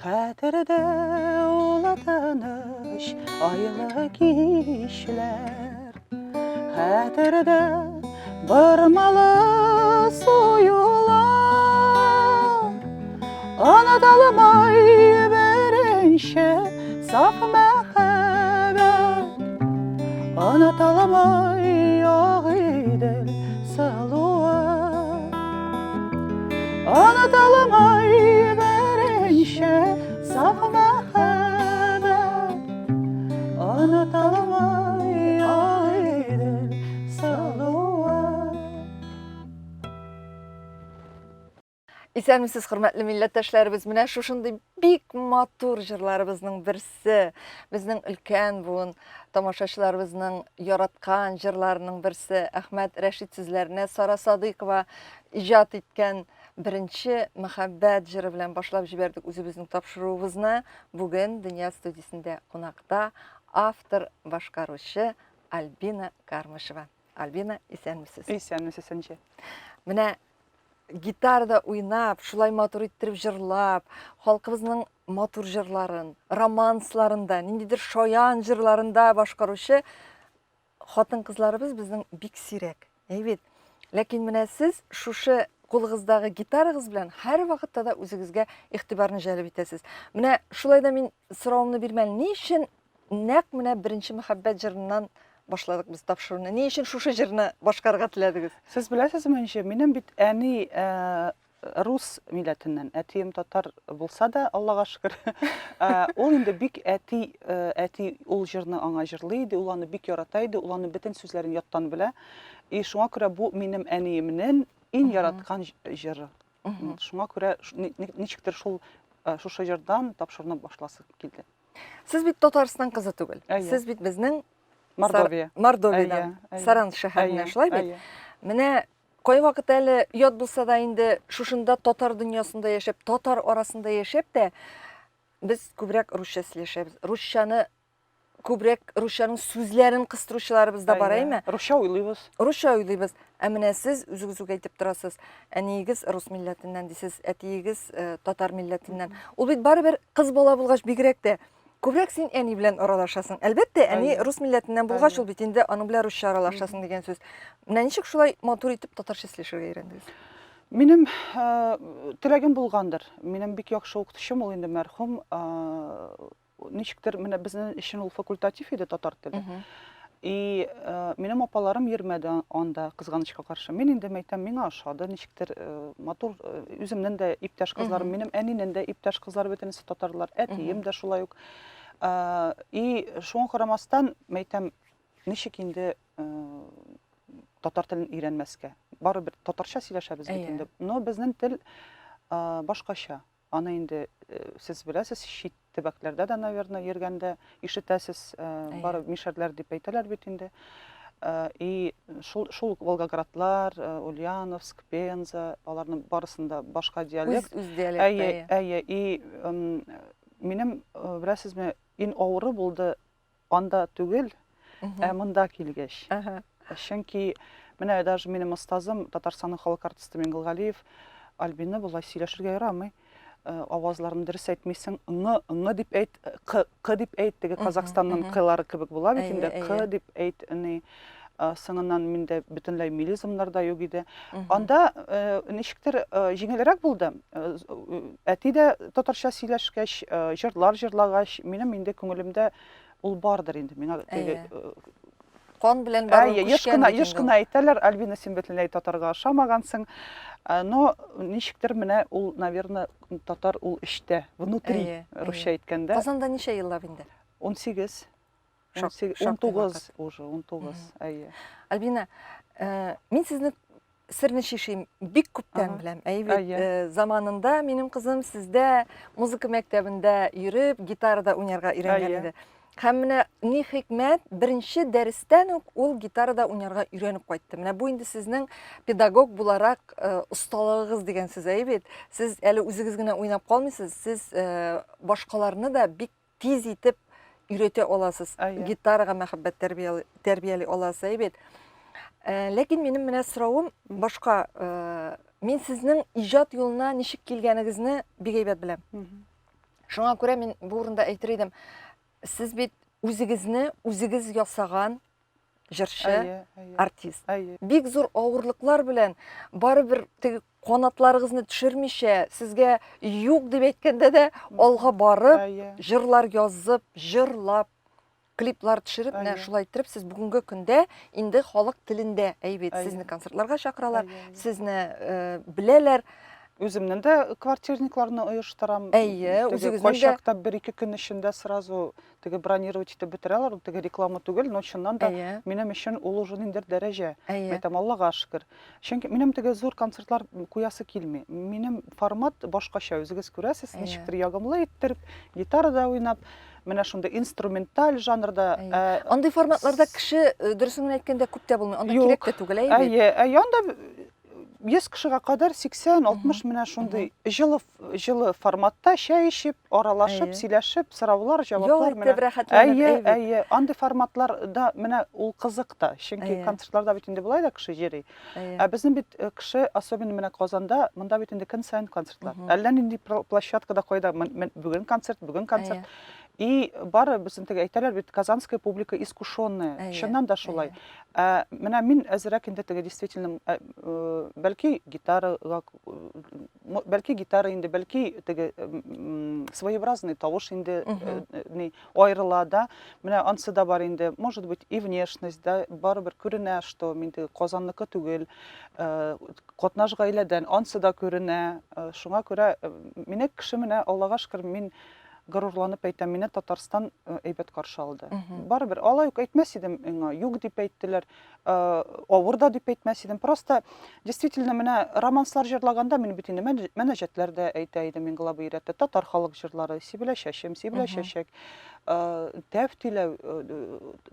Xətirdə ola tanış aylı kişilər. Xətirdə barmalı suyular. Anadalımay berinşe saf məhəbbət. Anadalımay ağidil saluat. Anadalımay berinşe saf məhəbbət. Anadalımay ağidil saluat. İsənmisiz, hörmətli millətdaşlarыбыз, менә шушындай бик матур җырларыбызның берсе, безнең өлкән буын тамашачыларыбызның яраткан җырларының берсе, Әхмәт Рәшит сүзләренә Сара Садыйкова иҗат иткән беренче мәхәббәт җыры белән башлап җибәрдек үзебезнең тапшыруыбызны. Бүген Дөнья студиясендә кунакта автор, башкаручы Альбина Кармышева. Альбина, исәнмесез? Исәнмесез, Сәнҗә. Менә гитарда уйнап, шулай матур иттереп җырлап, халкыбызның матур җырларын, романсларында, ниндидер шаян җырларында башкаручы хатын-кызларыбыз безнең бик сирәк. Әйбит. Ләкин менә сез шушы кулыгыздагы гитарагыз белән һәр вакытта да үзегезгә игътибарны җәлеп итәсез. Менә шулай да мин соравымны бирмәл, ни өчен нәкъ менә беренче мәхәббәт җырыннан башладык без тапшыруны? Ни өчен шушы җырны башкарырга теләдегез? Сез беләсез, Мәнҗә, минем бит әни рус милләтеннән, әтием татар булса да, Аллага шөкер. Ул инде бик әти ул җырны аңа җырлый иде, ул аны бик ярата иде, ул аны бөтен сүзләрен яттан белә. И шуңа күрә бу минем әниемнең иң яраткан җыры. Шуңа күрә ничектер шушы җырдан тапшыруны башласы килде. Сез бит Татарстан кызы түгел. Сез бит безнең Мордовиядан, Саран шәһәреннән, шулай бит? Менә кай вакыт әле ят булса да инде шушында татар дөньясында яшәп, татар арасында яшәп тә без күбрәк русча сөйләшәбез. Русчаның сүзләрен кыстыручыларыбыз да бар, әйме? Русча уйлыйбыз. Русча уйлыйбыз. Ә менә сез үзегез әйтеп торасыз, әниегез рус милләтеннән дисез, әтиегез татар милләтеннән. Ул бит барыбер кыз бала булгач бигрәк тә күбрәк син әни белән аралашасың. Әлбәттә, әни рус милләтеннән булгач, ул бит инде аның белән русча аралашасың дигән сүз. Менә ничек шулай матур итеп татарча сөйләшергә өйрәндегез? Минем теләгем булгандыр. Минем бик яхшы укытучым, ул инде мәрхүм. Ничектер менә безнең өчен ул факультатив иде татар теле. И минем апаларым йөрмәде анда, кызганычка каршы. Мин инде мәйтәм, миңа ошады, ничектер матур үземнең дә иптәш кызларым, минем әнинең дә иптәш кызлары бөтенесе татарлар, әтием дә шулай ук. И шуңа карамастан мәйтәм, ничек инде татар телен өйрәнмәскә. Барыбер татарча сөйләшәбез бит инде. Но безнең тел башкача. Аны инде сез беләсез, чит төбәкләрдә дә, наверное, йөргәндә ишетәсез, бары мишәрләр дип әйтәләр бит инде. И шул Волгоградлар, Ульяновск, Пенза, аларның барысында башка диалект. Үз диалект. Әйе, и минем беләсезме, иң авыры булды анда түгел, монда килгәч. Чөнки менә даже минем остазым, Татарстанның халык артисты Миңгелгалиев, Альбина булай сөйләшергә ярамый. Авазларын дөрес әйтмисең, ыңы дип әйт, к дип әйт, теге Казакстанның кылары кебек була бит инде, к дип әйт, соңыннан миндә бөтенләй милизмнар да юк иде. Анда ничектер җиңелрәк булды. Әти дә татарча сөйләшкәч, җырлар җырлагач, минем инде күңелемдә ул бардыр инде. Миңа теге кан белән бар күчкән. Еш кына әйтәләр, Альбина, син бөтенләй татарга ошамагансың. Но ничектер менә ул, наверное, татар ул эчтә, внутри, русча әйткәндә. Казанда ничә еллап инде? 18. 19 уже, 19. Әйе. Альбина, мин сезне серне шишим бик күптән беләм. Әйбит, заманында минем кызым сездә музыка мәктәбендә йөреп, гитарада уйнарга өйрәнгән иде. Һәм менә ни хикмәт, беренче дәрестән үк ул гитарада уйнарга өйрәнеп кайтты. Менә бу инде сезнең педагог буларак осталыгыгыз дигән сүз, әйбит. Сез әле үзегез генә уйнап калмыйсыз, сез башкаларны да бик тиз итеп өйрәтә аласыз. Гитарага мәхәббәт тәрбияли аласыз, әйбит. Ләкин минем менә соравым башка. Мин сезнең иҗат юлына ничек килгәнегезне бик әйбәт беләм. Шуңа күрә мин бу урында әйтер идем, сез бит үзегезне үзегез ясаган җырчы, артист. Бик зур авырлыклар белән барыбер теге канатларыгызны төшермичә, сезгә юк дип әйткәндә дә алга барып, җырлар язып, җырлап, клиплар төшереп, менә шулай итеп сез бүгенге көндә инде халык телендә әйбит, сезне концертларга чакыралар, сезне беләләр. Үземнең дә квартирникларны оештырам. Үзегезнең дә. Кайчакта 1-2 көн эчендә сразу теге бронировать итеп бетерәләр, теге реклама түгел, но чыннан да минем өчен ул уже ниндер дәрәҗә. Әйтәм, Аллага шөкер. Чөнки минем теге зур концертлар куясы килми. Минем формат башкача, үзегез күрәсез, ничектер ягымлы иттереп, гитарада уйнап, менә шунда инструменталь жанрда. Андый форматларда кеше дөресен әйткәндә күп тә булмый. Анда кирәк тә түгел, әйбит. Анда 100 кешегә кадәр 80-60 менә шундый җылы форматта чәй ичеп, аралашып, сөйләшеп, сораулар, җаваплар менә. Андый форматларда менә ул кызык та. Чөнки концертларда бит инде булай да кеше йөри. Безнең бит кеше, особенно менә Казанда, монда бит инде көн сайын концертлар. Әллә нинди площадкада кайда бүген концерт. И бары безнең теге әйтәләр бит, казанская публика искушенная. Чыннан да шулай. Менә мин әзрәк инде теге действительно бәлки гитара инде, бәлки теге своеобразный тавыш инде аерыла да. Менә ансы да бар инде, может быть, и внешность да, барыбер күренә, что мин теге Казанныкы түгел, катнаш гаиләдән ансы да күренә. Шуңа күрә мине кеше менә Аллага шөкер, мин горурланып әйтәм, мине Татарстан әйбәт каршы алды. Барыбер алай ук әйтмәс идем, юк дип әйттеләр, авыр да дип әйтмәс идем. Просто действительно менә романслар җырлаганда мин бит инде мәнәҗәтләрдә әйтә идем, мин главы өйрәтте. Татар халык җырлары, Сибелә чәчәк, Тәфтилә,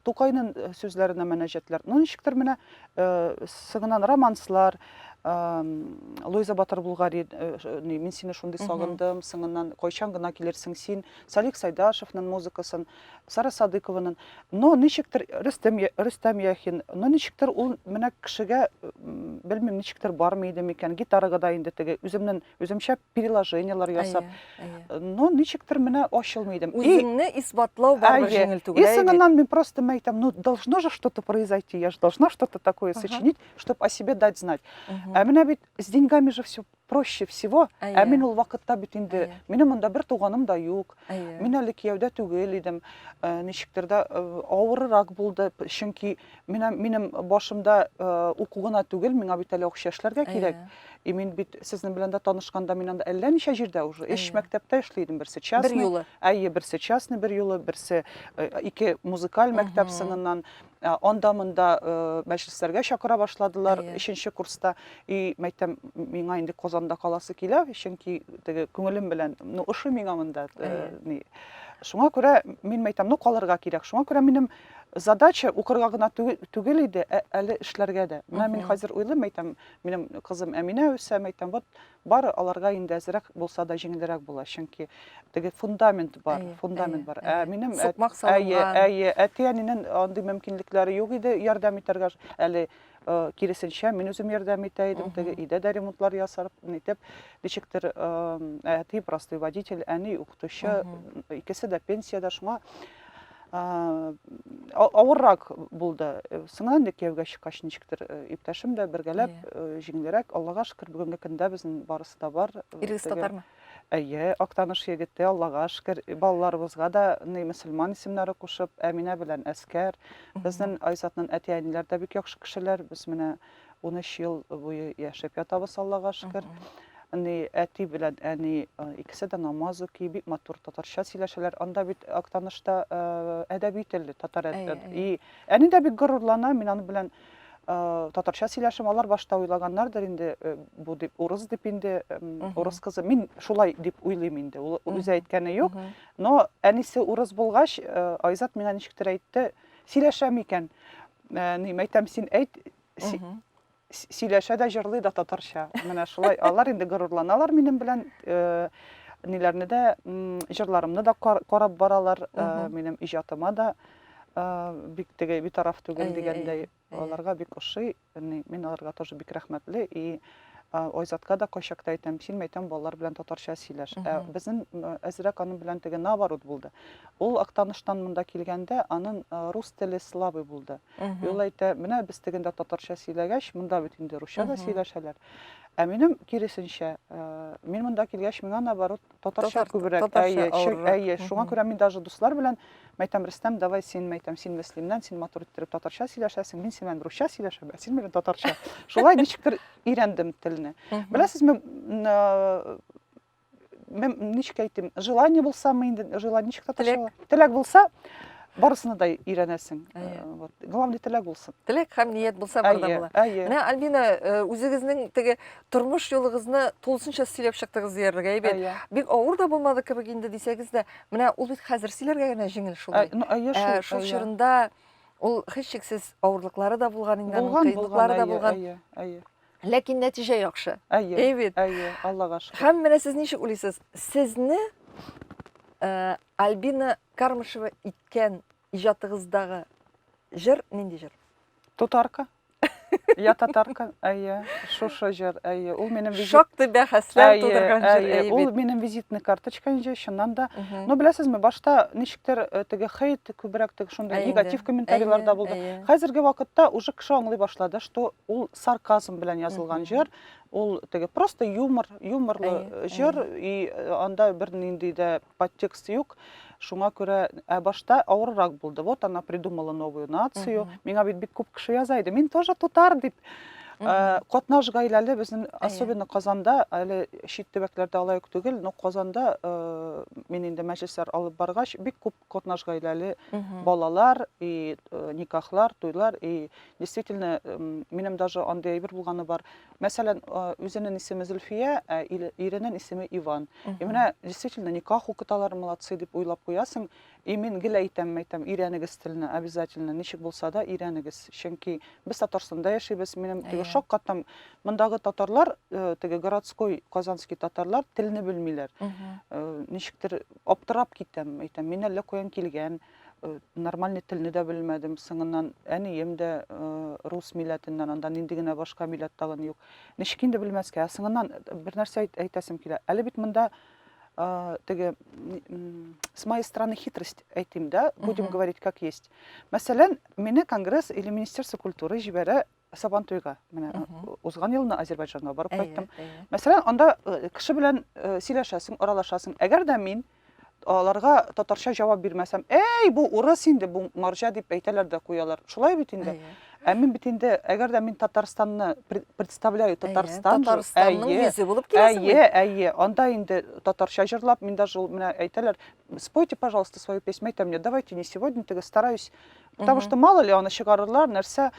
Тукайның сүзләренә мәнәҗәтләр. Ну ничектер менә сыңнан романслар, Луиза Батыр Булгари, мин сине шундый сагындым, сыңыннан кайчан гына килерсең син, Салих Сайдашевның музыкасын, Сара Садыкованың, но ничектер Рөстәм Яхин, но ничектер ул менә кешегә, белмим, ничектер бармый иде микән, гитарага да инде теге үземчә переложениялар ясап, но ничектер менә ачылмый идем. Үзеңне исбатлау барбыр җиңел түгел. И сыңыннан мин просто әйтәм, ну должно же что-то произойти, я же должна что-то такое сочинить, чтобы о себе дать знать. Менә бит с деньгами же все проще всего. Мин ул вакытта бит инде, минем монда бер туганым да юк. Мин әле кияүдә түгел идем. Ничектер дә авыррак булды, чөнки минем башымда уку гына түгел, миңа бит әле акча эшләргә кирәк. И мин бит сезнең белән дә танышканда мин анда әллә ничә җирдә уже эш мәктәптә эшлидем, берсе частный, берсе частный бер юлы, берсе ике музыкаль мәктәп сыңыннан. Анда-монда мәҗлесләргә чакыра башладылар 3нче курста. И мәйтәм, миңа инде Казанда каласы килә, чөнки теге күңелем белән, ну ошый миңа монда. Шуңа күрә мин мәйтәм, ну калырга кирәк. Шуңа күрә минем задача укырга гына түгел иде, әле эшләргә дә. Менә мин хәзер уйлыйм, әйтәм, минем кызым Әминә үсә, әйтәм, вот бары аларга инде әзрәк булса да җиңелрәк була, чөнки теге фундамент бар. Минем әти-әнинең андый мөмкинлекләре юк иде ярдәм итәргә, әле киресенчә мин үзем ярдәм итә идем, теге идә ремонтлар ясап, нитеп, ничектер әти простой водитель, әни укытучы, икесе дә пенсияда, шуңа авыррак булды. Сыңнан кияүгә чыккач ничектер иптәшем дә бергәләп җиңелрәк, Аллага шөкер, бүгенге көндә безнең барысы да бар. Ирегез татармы? Актаныш егете, Аллага шөкер, балаларыбызга да мөселман исемнәре кушып, Әминә белән Әскәр, безнең Айзатның әти-әниләре дә бик яхшы кешеләр, без менә 13 ел буе яшәп ятабыз, Аллага шөкер. Әти белән әни икесе дә намаз укый, бик матур татарча сөйләшәләр. Анда бит Актанышта әдәби телле татар. И әни дә бик горурлана, мин аны белән татарча сөйләшәм. Алар башта уйлаганнардыр инде, бу дип урыс дип инде, урыс кызы. Мин шулай дип уйлыйм инде. Ул үзе әйткәне юк. Но әнисе урыс булгач, Айзат миңа ничектер әйтте, сөйләшәм икән. Әйтәм, син әйт, сөйләшә дә җырлый да татарча. Менә шулай алар инде горурланалар минем белән, ниләрне дә, җырларымны да карап баралар, минем иҗатыма да бик теге битараф түгел дигәндәй, аларга бик ошый. Мин аларга тоже бик рәхмәтле. И Айзатка да кайчакта әйтәм, син мәйтәм балалар белән татарча сөйләш. Безнең әзрәк аның белән теге наоборот булды. Ул Актаныштан монда килгәндә, аның рус теле слабый булды. Ул әйтә, менә без тегендә татарча сөйләгәч, монда бит инде русча да сөйләшәләр. Ә минем киресенчә, мин монда килгәч, миңа наоборот татарча күбрәк. Әйе, шуңа күрә мин даже дуслар белән мәйтәм, Рөстәм, давай син мәйтәм, син Мөслимнән, син матур иттереп татарча сөйләшәсең, мин синнән русча сөйләшәм, ә син белән татарча. Шулай ничектер өйрәндем телне. Беләсезме, ничек әйтим, желание булса, желание ничек татарча? Теләк булса, барысына да өйрәнәсең. Главный теләк булсын. Теләк һәм ният булса барда була. Менә Альбина, үзегезнең теге тормыш юлыгызны тулысынча сөйләп чыктыгыз диярлек, әйбәт. Бик авыр да булмады кебек инде дисәгез дә, менә ул бит хәзер сөйләргә генә җиңел шулай. Шул чорында ул һичшиксез авырлыклары да булган инде, кыенлыклары да булган. Ләкин нәтиҗә яхшы. Әйбәт. Аллага шөкер. Һәм менә сез ничек уйлыйсыз? Сезне Альбина Кармышева иткән иҗатыгыздагы җыр нинди җыр? Тутарка. Я татарка, шушы җыр, ул минем шактый бәхәсләр тудырган җыр. Ул минем визитный карточка инде, чыннан да. Ну, беләсезме, башта ничектер теге хейт күбрәк теге шундай негатив комментарийлар да булды. Хәзерге вакытта уже кеше аңлый башлады, что ул сарказм белән язылган җыр. Ул теге просто юморлы җыр, и анда бер нинди дә подтекст юк. Шуңа күрә башта авыррак булды. Вот она придумала новую нацию. Миңа бит бик күп кеше яза иде. Мин тоже тутар дип. Катнаш гаиләле безнең, особенно Казанда, әле чит төбәкләрдә алай ук түгел, но Казанда мин инде мәҗлесләр алып баргач, бик күп катнаш гаиләле балалар и никахлар, туйлар, и действительно минем даже андай әйбер булганы бар. Мәсәлән, үзенең исеме Зөлфия, иренең исеме Иван. И менә действительно никах укыталар, молодцы дип уйлап куясың. И мин гел әйтәм, өйрәнегез телне, обязательно, ничек булса да өйрәнегез. Чөнки без Татарстанда яшибез, минем теге шок каттым. Мондагы татарлар, теге городской казанский татарлар телне белмиләр. Ничектер аптырап китәм, әйтәм, мин әллә каян килгән, нормальный телне дә белмәдем, соңыннан әнием дә рус милләтеннән, анда нинди генә башка милләт тагын юк. Ничек инде белмәскә, соңыннан бер нәрсә әйтәсем килә. Әле бит монда теге с моей стороны хитрость әйтим да, будем говорить как есть. Мәсәлән, мине Конгресс или Министерство культуры җибәрә Сабантуйга. Менә узган елны Азербайҗанга барып кайттым. Мәсәлән, анда кеше белән сөйләшәсең, аралашасың. Әгәр дә мин аларга татарча җавап бирмәсәм, бу урыс инде, бу марҗа дип әйтәләр дә куялар. Шулай бит инде. Ә мин бит инде, әгәр дә мин Татарстанны представляю, Татарстанның йөзе булып киләсең. Анда инде татарча җырлап, мин даже менә әйтәләр, спойте, пожалуйста, свою песню. Әйтәм, мне давайте не сегодня, теге стараюсь, потому что мало ли аны чыгарырлар, нәрсә.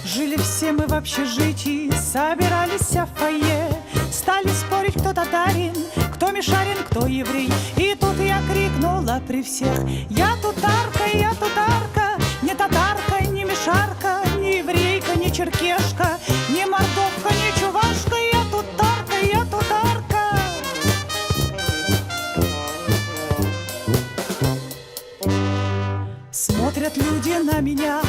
Жили все мы в общежитии, собирались в фойе, стали спорить, кто татарин, кто мишарин, кто еврей. И тут я крикнула при всех: я тутарка, не татарка, не мишарка, не еврейка, не черкешка, не мордовка, не чувашка, я тутарка, я тутарка. Смотрят люди на меня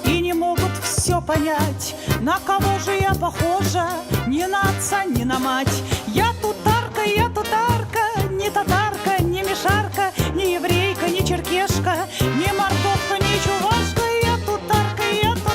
и не могут все понять, на кого же я похожа, ни на отца, ни на мать. Я тутарка, не татарка, не мишарка, не еврейка, не черкешка, не мордовка, не чувашка. Я тутарка, я тутарка.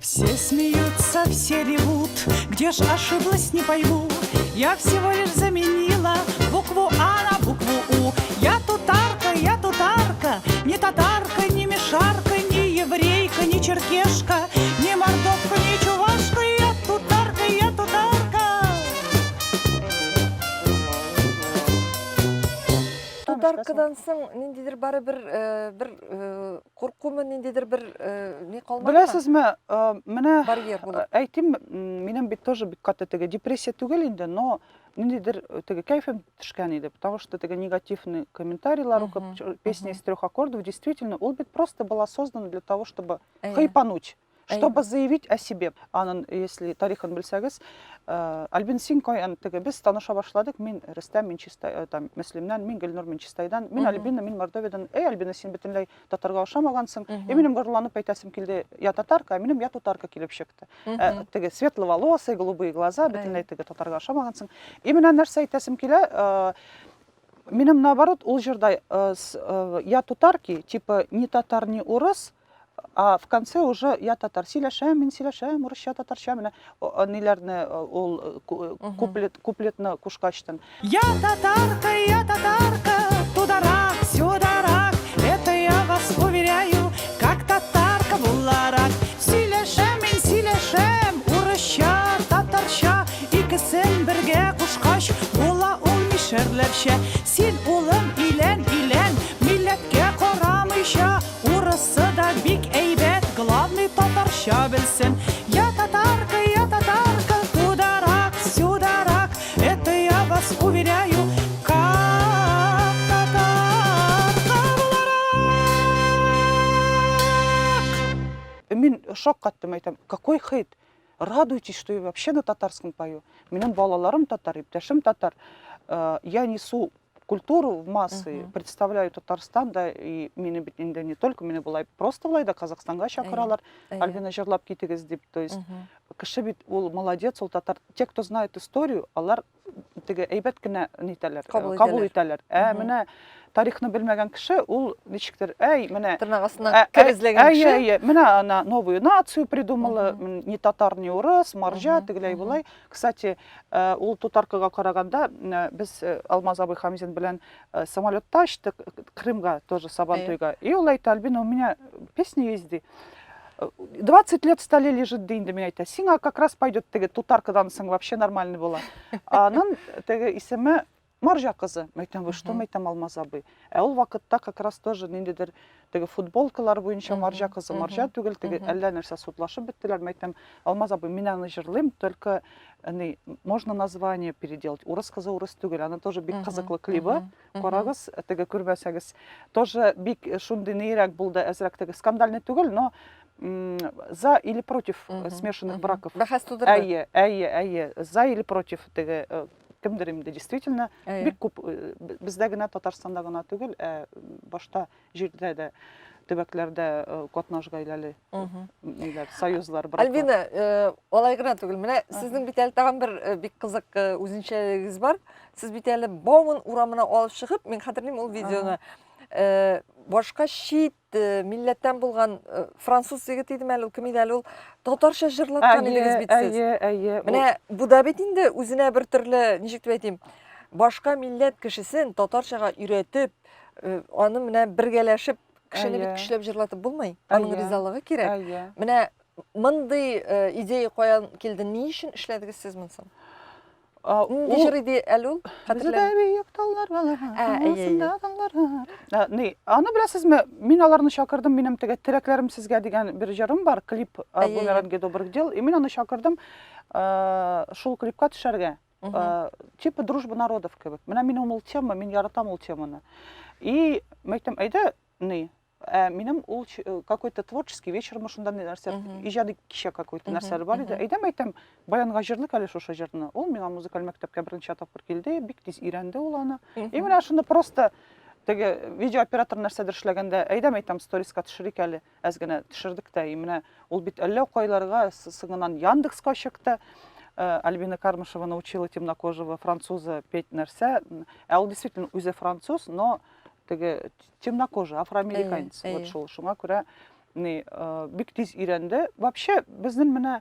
Все смеются, все ревут, где ж ошиблась, не пойму. Я всего лишь заменила букву А на букву У. Я тутарка, не татарка, не мишарка, не еврейка, не черкешка, не мордовка, не чувашка. Я тутарка, я тутарка. татаркадан соң ниндидер бары бер куркумы, ниндидер бер не калмады? Беләсезме, менә Барьер булып. әйтим, минем бит тоже бик каты теге депрессия түгел инде, но ниндидер теге кайфым төшкән иде, потому что теге негативный комментарийлар укып, песня из 3 аккордов, действительно, ул бит просто была создана для того, чтобы хайпануть, чтобы заявить о себе. Анын, если тарихын белсәгез, Альбин Синкой теге без таныша башладык, мин Рөстәм, мин Чистай, там Мөслимнән, мин Гөлнур, мин Чистайдан, мин Альбина, мин Мордовиядан. Альбина, син бөтенләй татарга ошамагансың. Минем горланып әйтәсем килде, я татарка, минем я татарка килеп чыкты. Теге светловолосый, голубые глаза, бөтенләй теге татарга ошамагансың. Менә нәрсә әйтәсем килә, минем наоборот, ул җырда я татарки, типа не татар, не урыс, а в конце уже я татар, сөйләшәм, мин сөйләшәм, урысча, татарча, менә ниләрне ул куплетны кушкачтан. Я татарка, тударак, сюдарак, это я вас уверяю, как татарка буларак. Сөйләшәм, урысча, татарча, икесен бергә кушкач, була ул мишәрләрчә. Син улым илән, милләткә карамыйча, урысы да бик әйбәт, главный татарча белсен. Я татарка, тударак, сюдарак, это я вас уверяю, как татарка буларак. Мин шок каттым, әйтәм, какой хит? Радуйтесь, что я вообще на татарском пою. Минем балаларым татар, иптәшем татар. Я несу культуру в массы, представляю Татарстан, да, и мине бит инде не только, мине булай просто булай да Казахстанга чакыралар, Альбина җырлап китегез дип, то есть кеше бит ул молодец, ул татар. Те, кто знает историю, алар теге әйбәт кенә нитәләр, кабул итәләр. Менә тарихны белмәгән кеше, ул ничектер, менә Тырнагасына кирезләгән кеше. Менә она новую нацию придумала, не татар, не урыс, маржа, тегеләй булай. Кстати, ул татаркага караганда, без Алмаз абый Хамзин белән самолетта очтык Крымга, тоже Сабантуйга. И ул әйтә, Альбина, у меня песня есть, ди. 20 лет в столе лежит динде, меня әйтә. Сиңа как раз пойдет теге татаркадан соң вообще нормальный була. Анын теге исеме Маржа кызы. Мәйтәм, вы что, мәйтәм, Алмаз абый? Ул вакытта как раз тоже ниндидер теге футболкалар буенча Маржа кызы, Маржа түгел, теге әллә нәрсә судлашып беттеләр. Мәйтәм, Алмаз абый, мин аны җырлыйм, только можно название переделать. Урыс кызы, урыс түгел. Аны тоже бик кызыклы клибы. Карагыз, теге күрмәсәгез. Тоже бик шундый нейрәк булды, әзрәк теге скандальный түгел, но за или против смешанных браков. Бәхәс тудырды. Әйе, за или против теге кемдер инде действительно бик күп бездә генә Татарстанда гына түгел, башта җирдә дә төбәкләрдә катнаш гаиләле союзлар браклар. Альбина, алай гына түгел. Менә сезнең бит әле тагын бер бик кызык үзенчәлегегез бар. Сез бит әле Бауман урамына алып чыгып, мин хәтерлим ул видеоны. Башка чит милләттән булган француз егет иде мәле, кем иде әле ул, татарча җырлаткан идегез бит сез. Әйе. Менә бу да бит инде үзенә бер төрле, ничек дип әйтим, башка милләт кешесен татарчага өйрәтеп, аны менә бергәләшеп, кешене бит көчләп җырлатып булмый. Аның ризалыгы кирәк. Менә мондый идея каян килде, ни өчен эшләдегез сез монысын? Ничек иде әле ул? Хәтерләп таллар аны беләсезме, мин аларны чакырдым, минем теге терәкләрем сезгә дигән бер җырым бар, клип «Бумеранги добрых дел», и мин аны чакырдым шул клипка төшәргә. Типа дружба народов кебек. Менә минем ул тема, мин яратам ул теманы. И мәйтәм, әйдә, минем ул какой-то творческий вечер, шунда нәрсә, иҗади кичә какой-то нәрсә бар иде. Әйдәм, әйтәм, баянга җырлык әле шушы җырны. Ул миңа музыкаль мәктәпкә беренче тапкыр килде, бик тиз өйрәнде ул аны. И менә шуны просто теге видеооператор нәрсәдер эшләгәндә, әйдәм, әйтәм, сториска төшерик әле, әз генә төшердек тә. И менә ул бит әллә кайларга сыңыннан Яндекска чыкты. Альбина Кармышева научила темнокожего француза петь нәрсә. Ул действительно үзе француз, но теге темнокожий, афроамериканец. Вот шул. Шуңа күрә бик тиз өйрәнде. Вообще, безнең менә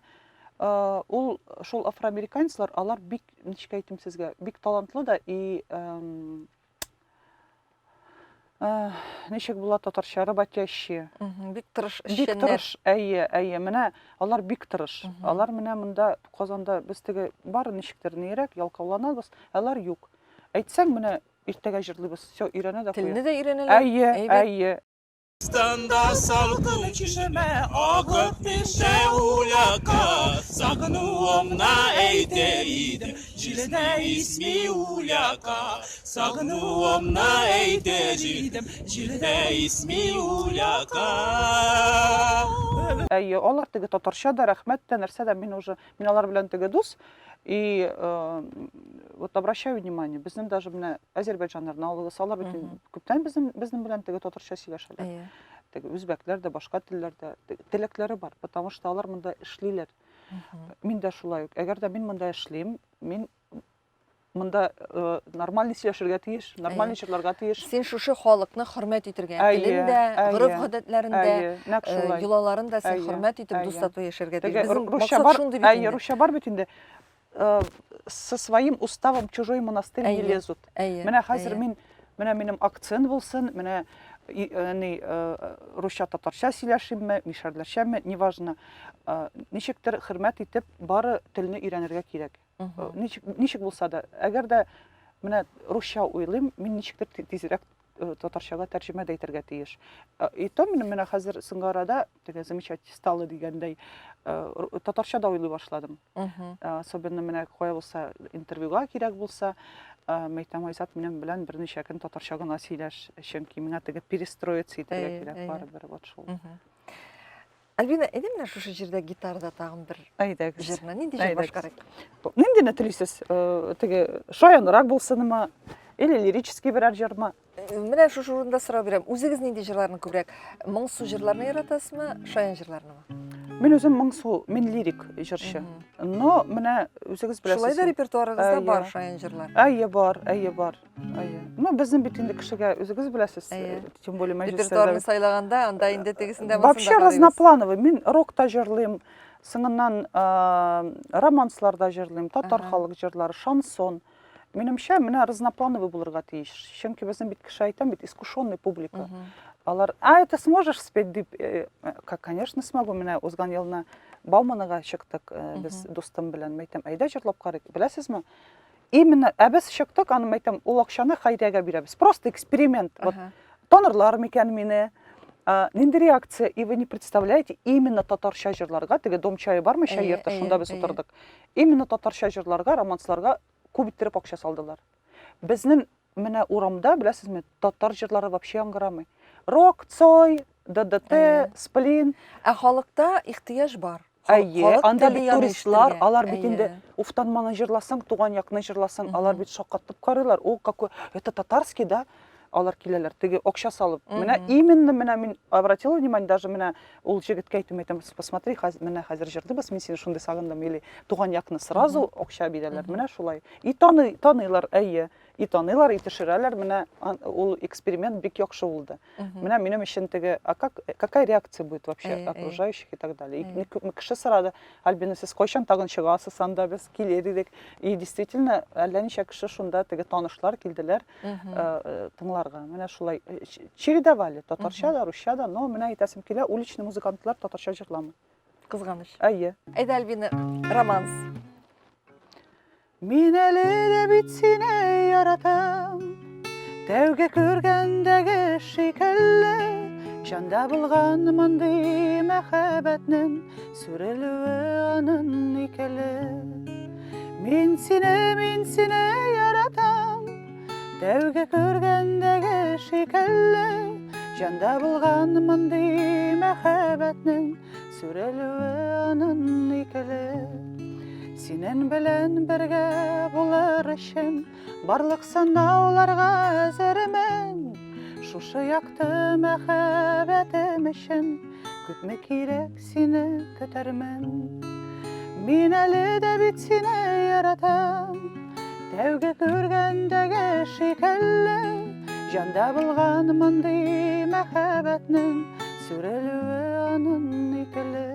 ул шул афроамериканецлар, алар бик, ничек әйтим сезгә, бик талантлы да и ничек була татарча, работящие. Бик тырыш эшчәннәр. Бик тырыш, әйе, менә алар бик тырыш. Алар менә монда Казанда без теге бар ничектер нирәк ялкауланабыз, алар юк. Әйтсәң менә иртәгә җырлыйбыз. Все, өйрәнә дә Телне куя. дә өйрәнәләр. Әйе, Әйбәт. әйе. Standa salkın çişime akıp dişe ulyaka Sagnuomna eydeydi Cilde ismi ulyaka Sagnuomna eydeydim Cilde ismi ulyaka Әйе, алар теге татарча да, рәхмәт тә, нәрсә дә, мин алар белән теге дус. И вот обращаю внимание, безнең даже менә Азербайҗаннарны алыгыз, алар бит күптән безнең белән теге татарча сөйләшәләр. Әйе. Теге үзбәкләр дә, башка телләрдә теләкләре бар, потому что алар монда эшлиләр. Мин дә шулай ук. Әгәр дә мин монда эшлим, мин монда нормаль сөйләшергә тиеш, нормаль җырларга тиеш. Син шушы халыкны хөрмәт итәргә, Әйе, телендә, әйе, гореф-гадәтләрендә, әйе, нәкъ шулай. йолаларында син Әйе, хөрмәт итеп, әйе. дуслату яшәргә Теге тиеш. Безнең русча максат бар, шундый бит әйе, инде. русча бар бит инде. Со своим уставом в чужой монастырь не Әйе, лезут. әйе, Менә хәзер әйе. менә минем акцент булсын, менә русча татарча сөйләшимме, мишәрләшәмме, неважно. Ничектер хөрмәт итеп бары телне өйрәнергә кирәк. Ничек булса да, әгәр дә менә русча уйлыйм, мин ничектер тизрәк татарчага тәрҗемә дә итәргә тиеш. И то менә хәзер соңгы арада теге замечательно стало дигәндәй татарча да уйлый башладым. Особенно менә кая булса интервьюга кирәк булса, мәйтәм Айзат минем белән берничә көн татарча гына сөйләш, чөнки миңа теге перестроиться итәргә кирәк барыбер вот шул. Альбина, әйдә менә шушы җирдә гитарада тагын бер Әйдәгез. җырны нинди җыр башкарыйк? Ниндине телисез? Теге шаянрак булсынмы, или лирический берәр җырмы? Менә шушы урында сорау бирәм. Үзегез нинди җырларны күбрәк? Моңсу җырларны яратасызмы, шаян җырларнымы? Мин үзем моңсу, мин лирик җырчы. Но менә үзегез беләсез. Шулай да репертуарыгызда Әйе. бар шаян җырлар. Әйе бар, әйе бар. Әйе. Ну безнең бит инде кешегә үзегез беләсез. Әйе. Тем более Репертуарны мәҗлесләрдә. сайлаганда, анда инде тегесендә Вообще разноплановый. Мин рок-та җырлыйм, соңыннан романсларда җырлыйм, татар Ага. халык җырлары, шансон. Минемчә, менә разноплановый булырга тиеш. Чөнки безнең бит кеше әйтәм бит искушенный публика. Алар, это сможешь спеть дип? Конечно, смогу. Менә узган елны Бауманга чыктык, без дустым белән. Мәйтәм, әйдә җырлап карыйк. Беләсезме? Именно без чыктык, аны мәйтәм, ул акчаны хәйрәгә бирәбез. Просто эксперимент. Вот танырлар микән мине? Нинди реакция? И вы не представляете, именно татарча җырларга, теге дом чае бармы, чай йорты, шунда без утырдык. Именно татарча җырларга, романсларга күп иттереп акча салдылар. Безнең менә урамда, беләсезме, татар җырлары вообще яңгырамый. Рок, Цой, ДДТ, Сплин. Ә халыкта ихтыяҗ бар. Әйе, анда бит туристлар, алар бит Әйе. инде Уфтанманы җырласаң, туган якны җырласаң, алар бит шаккатып карыйлар. О, какой, это татарский, да? Алар киләләр, теге акча салып. Менә именно менә мин обратила внимание, даже менә ул җегеткә әйтәм, посмотри, менә хәзер җырлыйбыз, мин сине шундый сагындым, или туган якны сразу акча бирәләр. Менә шулай. И таныйлар, әйе. И таныйлар, и төшерәләр, менә ул эксперимент бик яхшы булды. Менә минем өчен теге, какая реакция будет вообще окружающих и так далее. И кеше сорады, Альбина, сез кайчан тагын чыгасыз, анда без килер идек. И действительно, әллә ничә кеше шунда теге танышлар килделәр тыңларга. Менә шулай чередовали, татарча да, русча да, но менә әйтәсем килә, уличный музыкантлар татарча җырламый. Кызганыч. Әйе. Әйдә, Альбина, романс. Мин әле дә бит сине яратам, тәүге күргәндәге шикелле, җанда булган мондый мәхәббәтнең сүрелүе аның икеле. Мин сине яратам, тәүге күргәндәге шикелле, җанда булган мондый мәхәббәтнең сүрелүе аның икеле. Синең белән бергә булыр өчен барлык сынауларга әзермен. Шушы якты мәхәббәтем өчен күпме кирәк сине көтәрмен. Мин әле дә бит сине яратам, тәүге күргәндәге шикелле, җанда булган мондый мәхәббәтнең сүрелүе аның икеле.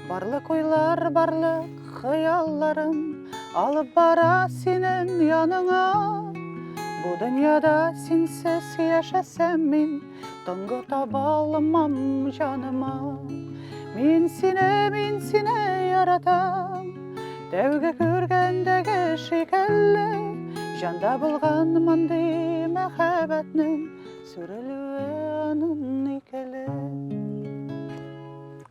Барлык уйлар, барлык хыялларым алып бара синең яныңа. Бу дөньяда синсез яшәсәм мин, тынгы таба алмам җаныма. Мин сине яратам, тәүге күргәндәге шикелле, Жанда булган мондый мәхәббәтнең сүрелүе аның икеле.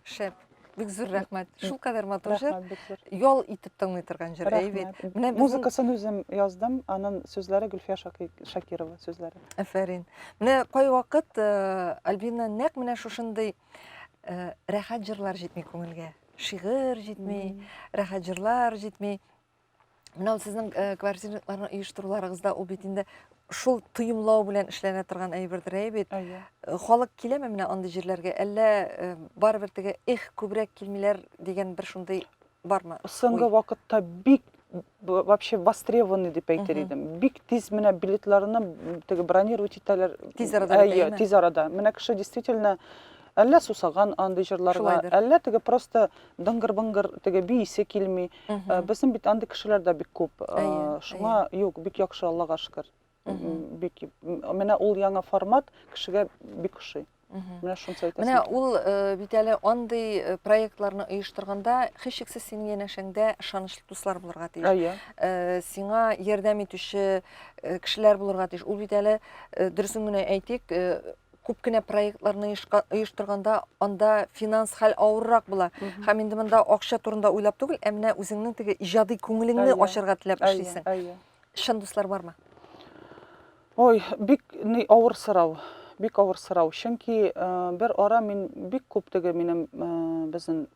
Шәп. Бик зур рәхмәт. Шул кадәр матур җыр. Рәхмәт, бик зур. Ял итеп тыңлый торган җыр, әйбәт. Рәхмәт. Менә безнең Музыкасын үзем яздым, аның сүзләре Гөлфия Шакирова сүзләре. Афәрин. Менә кайвакыт Альбина нәкъ менә шушындый рәхәт җырлар җитми күңелгә. Шигырь җитми, рәхәт җырлар җитми. Менә ул сезнең квартираларны оештыруларыгызда ул бит инде шул тоемлау белән эшләнә торган әйбердер, әйбәт. Халык киләме менә андый җирләргә, әллә барыбер теге күбрәк килмиләр дигән бер шундый бармы? Соңгы вакытта бик вообще востребованный дип әйтер идем. Бик тиз менә билетларны теге бронировать итәләр. Тиз арада бит, Тиз арада. Менә кеше действительно әллә сусаган андый җырларга, әллә теге просто дыңгыр-быңгыр теге биисе килми. Безнең бит андый кешеләр дә бик күп. Шуңа юк, бик яхшы, Аллага шөкер. Бик менә ул яңа формат кешегә бик ошый. Менә шуны әйтәсем. Менә ул бит әле андый проектларны оештырганда һичшиксез синең янәшәңдә ышанычлы дуслар булырга тиеш. Сиңа ярдәм итүче кешеләр булырга тиеш. Ул бит әле дөресен генә әйтик, күп кенә проектларны оештырганда анда финанс хәл авыррак була. Һәм инде монда акча турында уйлап түгел, ә менә үзеңнең теге иҗади күңелеңне ачарга теләп эшлисең. Шын дуслар бармы? Ой, бик авыр сорау. Бик авыр сорау. Чөнки бер ара мин бик күп теге минем безнең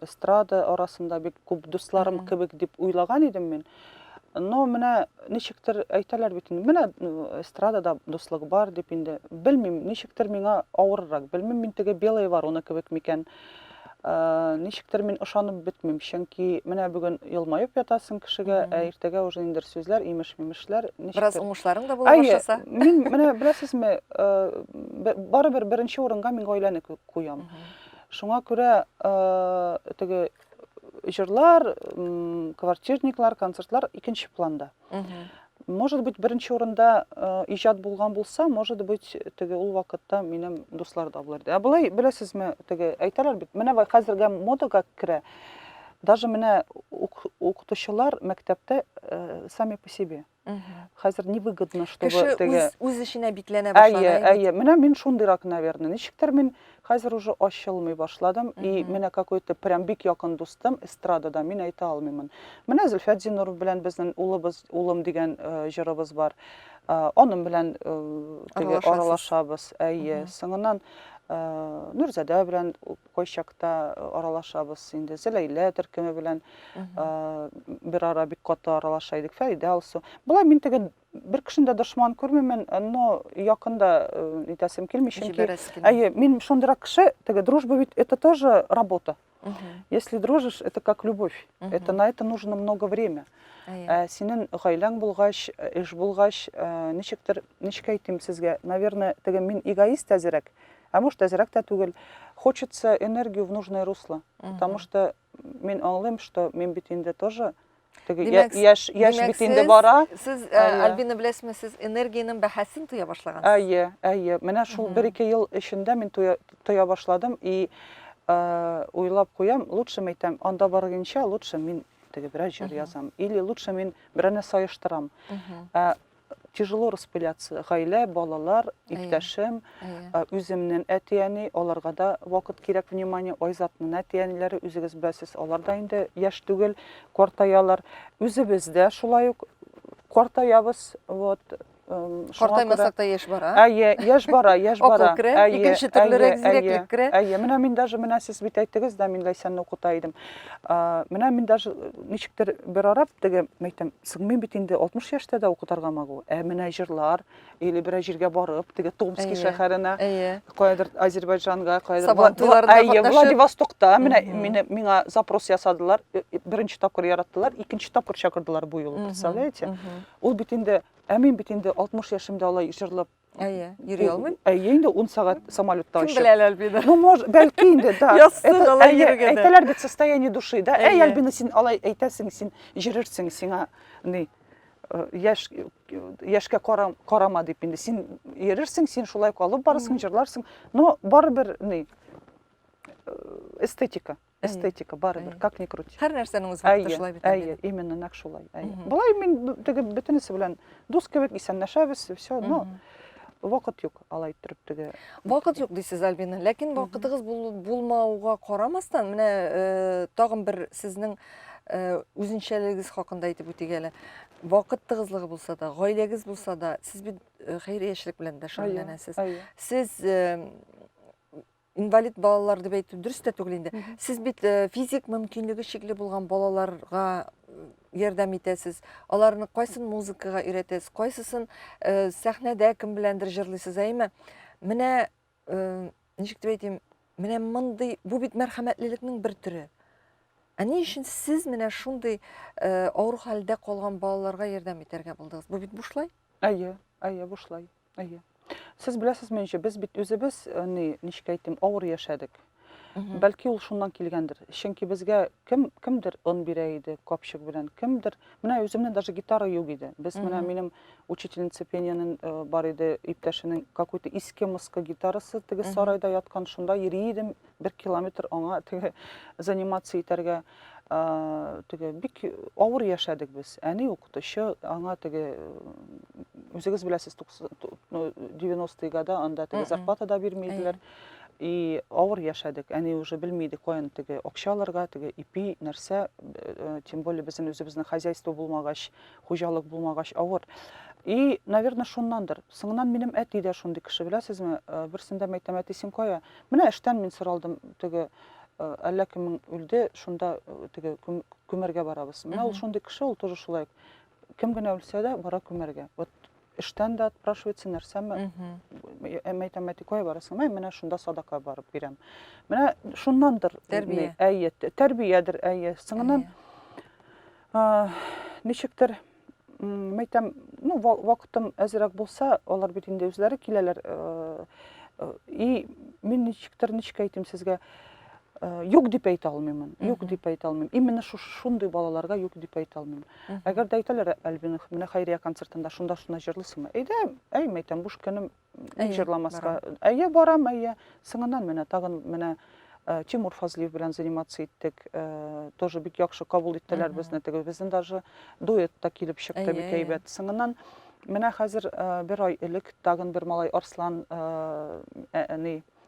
эстрада арасында бик күп дусларым кебек дип уйлаган идем мин. Но менә ничектер әйтәләр бит инде. Менә эстрадада дуслык бар дип инде. Белмим, ничектер миңа авыррак. Белмим, мин теге белый бар, уны кебек микән. Ничектер мин ышанып бетмим. Чөнки менә бүген елмаеп ятасың кешегә, ә иртәгә уже инде сүзләр, имеш-мимешләр, Бераз уңышларың да була башласа. Мин менә беләсезме, барыбер беренче урынга мин гаиләне куям. Шуңа күрә теге җырлар, квартирниклар, концертлар икенче планда. Может быть, беренче урында иҗат булган булса, может быть, теге ул вакытта минем дуслар да булыр. Ә булай беләсезме, теге әйтәләр бит, менә хәзергә модага керә. Даже менә укытучылар мәктәптә сами по себе. Хәзер невыгодно, чтобы теге үз эшенә бикләнә башлады. Менә мин шундыйрак, наверное. Ничектер мин хәзер уже ачылмый башладым, и менә какой-то прям бик якын дустым эстрадада, мин әйтә алмыймын. Менә Зөлфәт Зиннуров белән безнең улым дигән җырыбыз бар. Аның белән теге аралашабыз. Соңыннан Нурзәдә белән кайчакта аралашабыз инде. Зәләйлә төркеме белән бер ара бик каты аралаша идек. Фәридә алсу. Булай мин теге бер кешендә дошман күрмәмен, но якында итәсем килми, чөнки мин шундыйрак кеше, теге дружба ведь это тоже работа. Если дружишь, это как любовь. Это на это нужно много время. Синең гаиләң булгач, эш булгач, ничек әйтим сезгә, наверное, теге мин эгоист әзрәк. А может, әзрәк тә түгел. Хочется энергию в нужное русло. Потому что мин аңлыйм, что мин бит инде тоже яшь бит инде бара. Сез, Альбина, беләсезме, сез энергияның бәһасен туя башлагансыз. Менә шул 1-2 ел эчендә мин туя башладым, и уйлап куям, лучше мәйтәм, анда барганча лучше мин теге бераз җыр язам, или лучше мин берәр нәрсә оештырам. Тяжело распыляться. Гаилә, балалар, иптәшем, үземнең әтияне, аларга да вакыт кирәк, внимание, Айзатның әтиянеләре, үзегез беләсез, алар да инде яшь түгел, картаялар. Үзебез дә шулай ук картаябыз, вот. Картаймасак та яшь бара. Яшь бара. Икенче төрлерәк зирәклек керә. Менә мин даже менә сез бит әйттегез дә, мин Ләйсәнне укыта идем. Менә мин даже ничектер бер арап теге мәйтәм, мин бит инде 60 яшьтә дә укытарга магу. Менә җырлар, или бер җиргә барып, теге Томский шәһәренә, кайдыр Азербайҗанга, кайдыр Владивостокта, менә миңа запрос ясадылар, беренче тапкыр яраттылар, икенче тапкыр чакырдылар бу юлы, представляете? Ул бит инде, мин бит инде 60 яшымда алай җырлап йөри алмыйм. Инде 10 сәгать самолетта Кем белә, Альбина? Ну, может, бәлки инде, да. Әйтәләр бит состояние души, да? Альбина, син алай әйтәсең, син җырырсың, сиңа яшькә карама дип инде. Син йөрерсең, син шулай калып барасың, җырларсың. Но барыбер эстетика. эстетика барыбер, Әйе. как ни крути. Һәр нәрсәнең үз вакыты шулай бит. Әйе, именно нәкъ шулай. Әйе. Мгм. Болай мин теге бөтенесе белән дус кебек исәнләшәбез, все, но вакыт юк алай иттереп теге. Вакыт юк дисез, Альбина, ләкин вакытыгыз булмауга карамастан, менә тагын бер сезнең үзенчәлегегез хакында әйтеп үтик әле. Вакыт тыгызлыгы булса да, гаиләгез булса да, сез бит хәйриячелек белән дә шөгыльләнәсез. Әйе. Сез инвалид балалар дип әйтү дөрес тә түгел инде. Сез бит физик мөмкинлеге шикле булган балаларга ярдәм итәсез. Аларны кайсын музыкага өйрәтәсез, кайсысын сәхнәдә кем беләндер җырлыйсыз, әйме? Менә ничек дип әйтим, менә мондый бу бит мәрхәмәтлелекнең бер төре. Ә ни өчен сез менә шундый авыр хәлдә калган балаларга ярдәм итәргә булдыгыз? Бу бит бушлай? Әйе, бушлай. Әйе. Сез беләсез менчә, без бит үзебез ничек әйтим, авыр яшәдек. Бәлки ул шуннан килгәндер. Чөнки безгә кемдер ын бирә иде, капчык белән, кемдер. Менә үземнең даже гитара юк иде. Без менә минем учительница пениянең бар иде, иптәшенең какой-то иске-мыскы гитарасы теге сарайда яткан, шунда йөри идем 1 километр аңа теге занимация итәргә. Теге бик авыр яшәдек без. Әни укытучы, аңа теге үзегез беләсез 90 гада анда теге зарплата да бирмәделәр. И авыр яшәдек. Әни уже белмиде каян теге акчаларга, теге ипи нәрсә, тем более безнең үзебезнең хозяйство булмагач, хуҗалык булмагач авыр. И, наверное, шуннандыр. Соңыннан минем әти дә шундый кеше, беләсезме? Берсендә мәйтәм, әти син кая? Менә эштән мин соралдым, теге әллә кем үлде, шунда теге күмәргә барабыз. Менә ул шундый кеше, ул тоже шулай. Кем генә үлсә дә бара күмәргә. Вот эштән дә отпрашивается нәрсәме? Мәйтәм, әти кая барасың? Менә шунда садака барып бирәм. Менә шуннандыр. Тәрбия. Әйе, тәрбиядер, әйе. Соңыннан ничектер мәйтәм, ну, вакытым әзрәк булса, алар бит инде үзләре киләләр. И мин ничектер әйтим сезгә, юк дип әйтә алмыймын. Юк дип әйтә алмыйм. Именно шундый балаларга юк дип әйтә алмыйм. Әгәр дә әйтәләр, Альбина, менә хәйрия концертында шунда җырлыйсыңмы? Әйдә, мәйтәм, буш көнем җырламаска. Әйе, барам, әйе. Соңыннан менә тагын менә Тимур Фазлиев белән занимация иттек. Тоже бик яхшы кабул иттеләр безне. Теге безнең даже дуэтта килеп чыкты бик әйбәт. Соңыннан менә хәзер бер ай элек тагын бер малай Арслан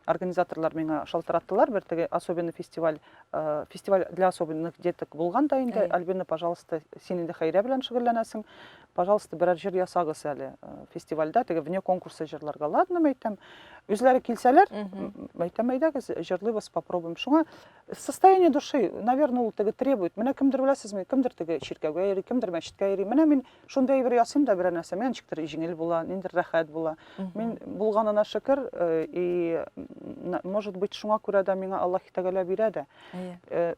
организаторлар миңа шалтыраттылар, бер теге особенный фестиваль для особенных деток булган да инде. Альбина, пожалуйста, син инде хәйрия белән шөгыльләнәсең. Пожалуйста, берәр җыр ясагыз әле фестивальдә, теге вне конкурса җырларга. Ладно, мәйтәм. Үзләре килсәләр, мәйтәм, әйдәгез, җырлыйбыз, попробуем. Шуңа состояние души, наверное, ул теге требует. Менә кемдер беләсезме, кемдер теге ширкәгә йөри, кемдер мәчеткә йөри. Менә мин шундай бер ясыйм да берәр нәрсә, мен ничектер җиңел була, ниндер рәхәт була. Мин булганына шөкер, и может быть шуңа күрә дә миңа Аллаһ Тәгалә бирә дә.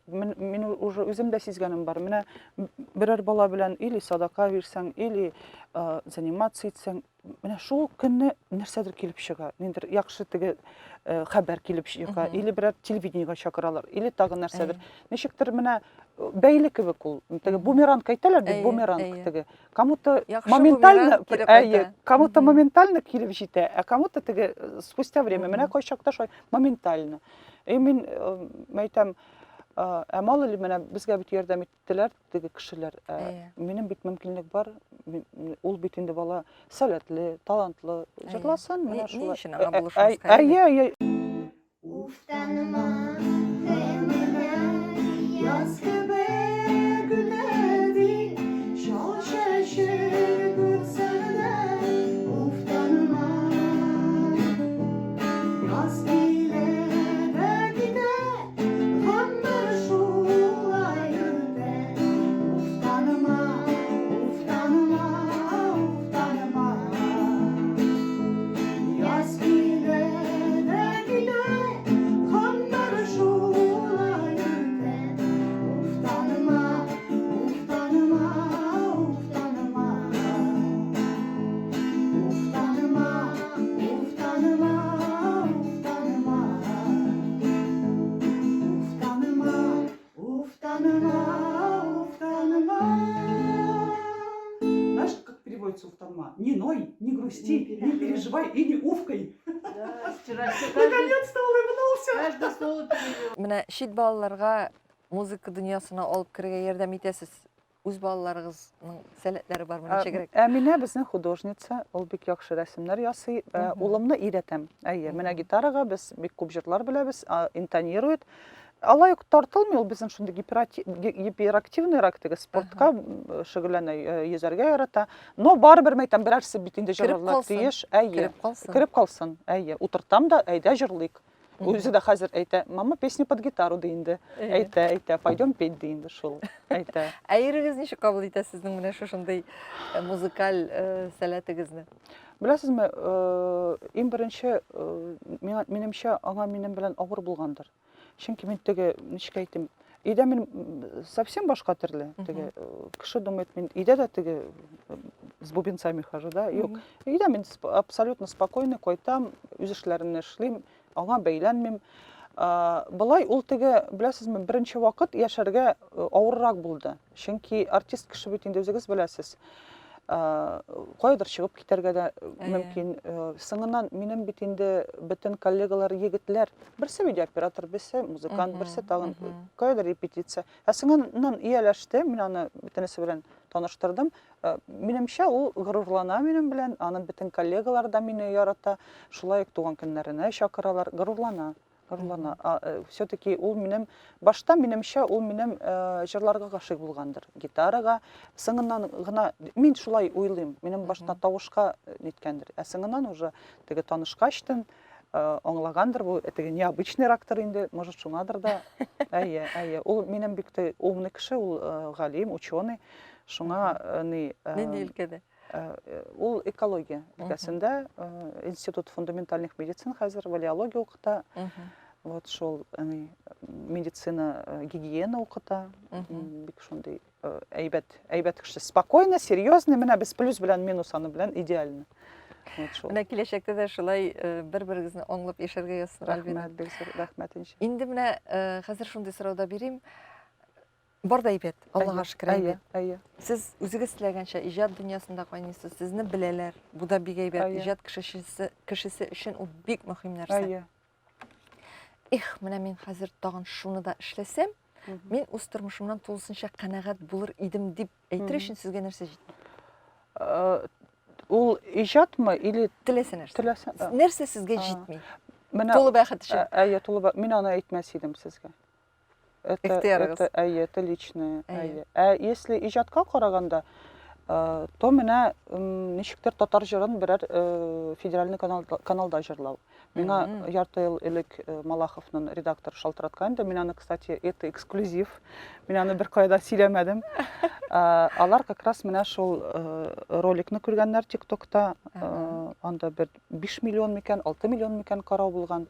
Мин уже үзем дә сизгәнем бар. Менә берәр бала белән или садака бирсәң, или занимация итсәң, менә шул көнне нәрсәдер килеп чыга. Ниндер яхшы теге хәбәр килеп чыга, или берәр телевидениегә чакыралар, или тагын нәрсәдер. Ничектер менә бәйле кебек ул. Теге бумеранг әйтәләр бит, бумеранг теге. Кому-то моментально, кому-то моментально килеп җитә, а кому-то теге спустя время, менә кайчакта шулай моментально. И мин мәйтәм, малы менә безгә бит ярдәм иттеләр теге кешеләр. Минем бит мөмкинлек бар. Ул бит инде бала сәләтле, талантлы, җырласын, менә шулай. Әйе. Уфтанма, yaz gibi gülerdi, şaşır gürsene. Uфтанма, yaz bile de gider, hamdır şulay öter. Uфтанма, yaz bile de gider, hamdır şulay öter. Uфтанма, Знаешь, как переводится уфтанма? Не ной, не грусти, не переживай и не уфкай. Наконец-то улыбнулся. Менә шит балаларга музыка дөньясына алып керергә ярдәм итәсез. Үз балаларыгызның сәләтләре бармы, ничегрәк? Әминә безнең художница, ул бик яхшы рәсемнәр ясый. Улымны өйрәтәм. Әйе, менә гитарага без бик күп җырлар беләбез, интонирует. Алай ук тартылмый, ул безнең шундый гиперактивныйрак теге спортка шөгыльләнә, йөзәргә ярата. Но барыбер мәйтәм, берәрсе бит инде җырларлар тиеш. Әйе, кереп калсын. Әйе, утыртам да, әйдә җырлыйк. Үзе дә хәзер әйтә, мама, песня под гитару ди инде. Әйтә, пойдем петь ди инде шул. Әйтә. Әйрегез ничек кабул итә сезнең менә шушындый музыкаль сәләтегезне? Беләсезме, иң беренче минемчә аңа минем белән авыр булгандыр. Чөнки мин теге, ничек әйтим, өйдә мин совсем башка төрле. Теге кеше думает, мин өйдә дә теге с бубенцами хожу, да? Юк. Өйдә мин абсолютно спокойный кайтам, үз эшләремне эшлим, аңа бәйләнмим. Былай ул теге, беләсезме, беренче вакыт яшәргә авыррак булды. Чөнки артист кеше бит инде үзегез беләсез. Кайдыр чыгып китәргә дә мөмкин. Соңыннан минем бит инде бөтен коллегалар егетләр, берсе видеооператор, берсе музыкант, берсе тагын кайдыр репетиция. Соңыннан ияләште, мин аны бөтенесе белән таныштырдым. Минемчә ул горурлана минем белән, аның бөтен коллегалар да мине ярата. Шулай ук туган көннәренә чакыралар, горурлана. Все-таки ул минем, башта минемчә ул минем җырларга гашыйк булгандыр, гитарага. Соңыннан гына мин шулай уйлыйм, минем башта тавышка ниткәндер. Соңыннан уже теге танышкачтын, аңлагандыр, бу теге необычный рактор инде, может шуңадыр да. Әйе, ул минем бик умный кеше, ул галим, ученый. Шуңа ни Нинди өлкәдә? Ул экология өлкәсендә, институт фундаментальных медицин хәзер валиология укыта. Вот шул медицина, гигиена укыта. Бик шундый әйбәт кеше, спокойно, серьезный, менә без плюс белән минус аны белән идеально. Вот шул. Менә киләчәктә дә шулай бер-берегезне аңлап яшәргә ясар Альбина. Рәхмәт инде. Инде менә хәзер шундый сорауда бирим. Бар да әйбәт, Аллаһка шөкер әйбәт. Әйе. Сез үзегез теләгәнчә иҗат дөньясында кайныйсыз, сезне беләләр. Бу да бик әйбәт. Иҗат кешесе өчен ул бик мөһим нәрсә. Әйе. Менә мин хәзер тагын шуны да эшләсәм, мин үз тормышымнан тулысынча канәгать булыр идем дип әйтер өчен сезгә нәрсә җитми? Ул иҗатмы или Теләсә нәрсә. теләсә? Нәрсә сезгә җитми? Менә Тулы бәхет өчен. Әйе, тулы. Мин аны әйтмәс идем сезгә. Ихтыярыгыз. Это личное. Если иҗатка караганда, то менә ничектер татар җырын берәр федеральный каналда җырлау. Миңа ярты ел элек Малаховның редактор шалтыраткан да, мин аны, кстати, это эксклюзив. Мин аны бер кайда сөйләмәдем. Алар как раз менә шул роликны күргәннәр TikTokта, анда бер 5 миллион микән, 6 миллион микән карау булган.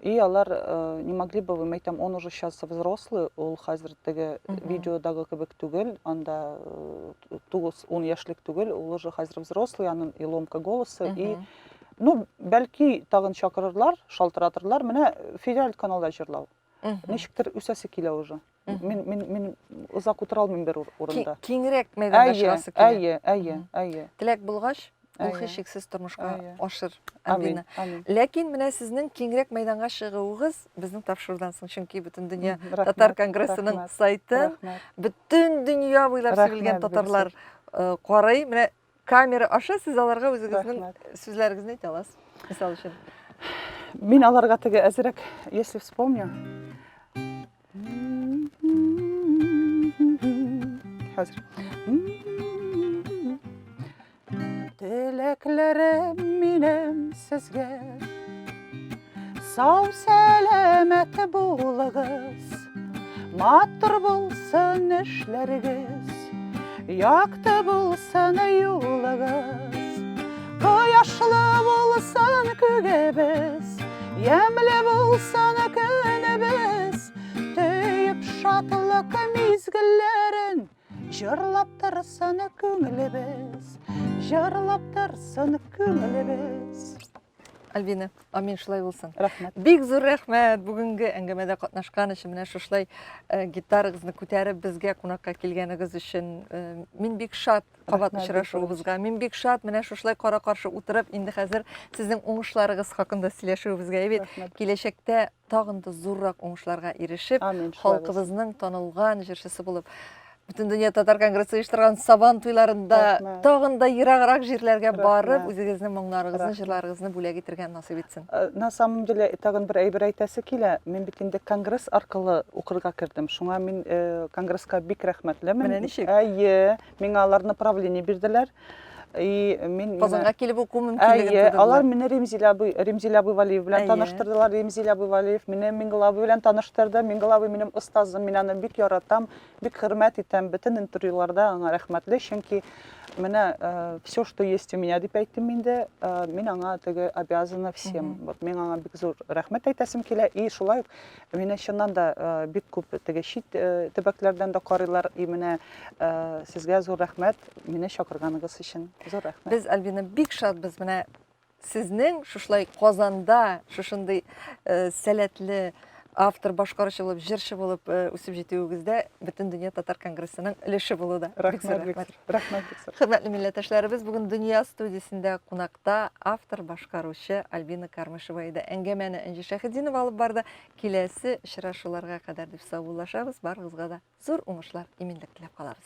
И алар не могли бы, вы там, он уже сейчас взрослый, ул хәзер теге видеодагы кебек түгел, анда 9-10 яшьлек түгел, ул уже хәзер взрослый, аның и ломка голосы, и ну, бәлки тагын чакырырлар, шалтыратырлар, менә федераль каналда җырлау. Ничектер үсәсе килә уже. Мин озак утыра алмыйм бер урында. Киңрәк мәйданда чыгасы килә. Әйе. Теләк булгач, ул һичшиксез тормышка ашыр, Амин. Альбина. Ләкин менә сезнең киңрәк мәйданга чыгуыгыз безнең тапшырудан соң, чөнки бөтен дөнья татар конгрессының сайты, бөтен дөнья буйлап сөйләгән татарлар карый. Менә камера аша сез аларга үзегезнең сүзләрегезне әйтә аласыз. Мисал өчен. Мин аларга теге әзрәк, если вспомню. Хәзер. Теләкләрем минем сезгә, сау сәламәт булыгыз, матур булсын эшләрегез, якты булсын юлыгыз, кояшлы булсын күгебез, ямьле булсын көнебез, төеп шатлык мизгелләрен, җырлап торсын күңелебез. Җырлап торсын күңелебез. Альбина, амин шулай булсын. Рәхмәт. Бик зур рәхмәт бүгенге әңгәмәдә катнашкан өчен, менә шушлай гитарагызны күтәреп безгә кунакка килгәнегез өчен. Мин бик шат кабат Рәхмәт, очрашуыбызга. Мин бик шат менә шушлай кара-каршы утырып, инде хәзер сезнең уңышларыгыз хакында сөйләшүебезгә. Бит Рәхмәт. киләчәктә тагын да зуррак уңышларга ирешеп, Амин, шулай булсын. халкыбызның танылган җырчысы булып, Бүтін дөнья татар конгрессы оештырган сабан туйларында Рәхмәт. тагын да ераграк җирләргә барып, Рәхмәт. үзегезнең моңнарыгызны, Рәхмәт. җырларыгызны бүләк итәргә насыйп итсен. На самом деле, тагын бер әйбер әйтәсе килә. Мин бит инде конгресс аркылы укырга кирдем. Шуңа мин конгресска бик рәхмәтлемен. Менә ничек? Әйе, миңа алар направление бирделәр. И мин Казанга килеп уку мөмкинлеген Әйе, алар тудылар. мине Римзил абый Валиев белән Әйе. таныштырдылар. Римзил абый Валиев мине Миңгел абый белән таныштырды. Миңгел абый минем остазым, мин аны бик яратам, бик хөрмәт итәм. Бөтен интервьюларда аңа рәхмәтле, чөнки менә все, что есть у меня дип әйттем инде, мин аңа теге обязана всем. Вот мин аңа бик зур рәхмәт әйтәсем килә. И шулай ук мине чыннан да бик күп теге чит төбәкләрдән дә карыйлар. И менә сезгә зур рәхмәт мине чакырганыгыз өчен. Зур рәхмәт. Без Альбина бик шатбыз менә сезнең шушлай Казанда шушындый сәләтле автор, башкаручы булып, җырчы булып үсеп җитүегездә бөтен дөнья татар конгрессының өлеше булу да. Бик зур Рәхмәт, рәхмәт бик зур. Хөрмәтле милләттәшләребез, бүген Дөнья студиясендә кунакта автор, башкаручы Альбина Кармышева иде. Әңгәмәне Энҗи Шәһидинова алып барды. Киләсе очрашуларга кадәр дип саулашабыз. Барыгызга да зур уңышлар, иминлек теләп калабыз.